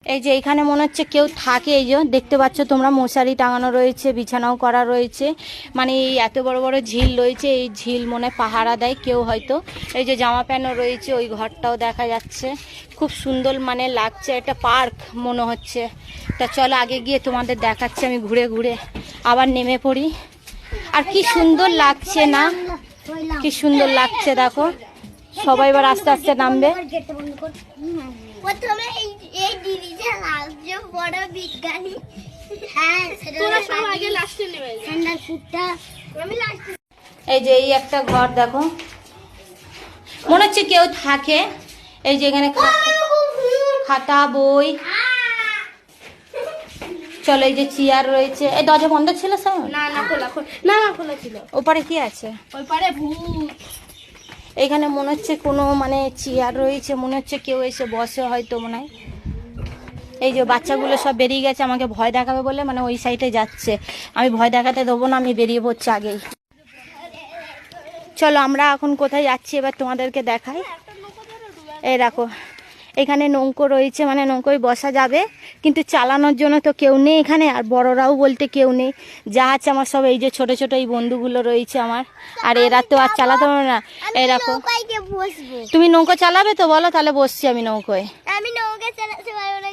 এই যে এখানে মনে হচ্ছে কেউ থাকে, এই যে দেখতে পাচ্ছ তোমরা মশারি টাঙানো রয়েছে, বিছানাও করা রয়েছে, মানে এই এত বড় বড় ঝিল রয়েছে, এই ঝিল মনে পাহারা দেয় কেউ হয়তো। এই যে জামা প্যান্টও রয়েছে, ওই ঘরটাও দেখা যাচ্ছে, খুব সুন্দর মানে লাগছে, একটা পার্ক মনে হচ্ছে। তা চলো আগে গিয়ে তোমাদের দেখাচ্ছি আমি ঘুরে ঘুরে, আবার নেমে পড়ি। আর কি সুন্দর লাগছে না, কি সুন্দর লাগছে দেখো, সবাই এবার আস্তে আস্তে নামবে। প্রথমে এই দিদিটা লাগছে বড় বিজ্ঞানী। হ্যাঁ তোরা সব আগে লাস্টে নেবে ঠান্ডা সুটটা আমি লাস্টে। এই যে এই একটা ঘর দেখো, মনে হচ্ছে কেউ থাকে। এই যে এখানে খাতা বই, চলো এই যে চেয়ার রয়েছে। এই দরজা বন্ধ ছিল স্যার? না না খোলা, না না খোলা ছিল। ওপারে কি আছে? ওই পারে ভূত। এখানে মনে হচ্ছে কোনো মানে চেয়ার রয়েছে, মনে হচ্ছে কেউ এসে বসে হয়তো মনে হয়। এই যে বাচ্চাগুলো সব বেরিয়ে গেছে, আমাকে ভয় দেখাবে বলে মানে ওই সাইডে যাচ্ছে। আমি ভয় দেখাতে দেবো না, আমি বেরিয়ে পড়ছি আগেই। চলো আমরা এখন কোথায় যাচ্ছি এবার তোমাদেরকে দেখাই। এই দেখো এখানে নৌকো রয়েছে, মানে নৌকোয় বসা যাবে, কিন্তু চালানোর জন্য তো কেউ নেই এখানে, আর বড়রাও বলতে কেউ নেই। যা আছে আমার সব এই যে ছোট ছোট এই বন্ধুগুলো রয়েছে আমার, আর এরা তো আর চালাতে পারবে না। এই দেখো তুমি নৌকো চালাবে তো, বলো তাহলে বসছি আমি নৌকোয়। আমি নৌকা চালাতে পারবো না।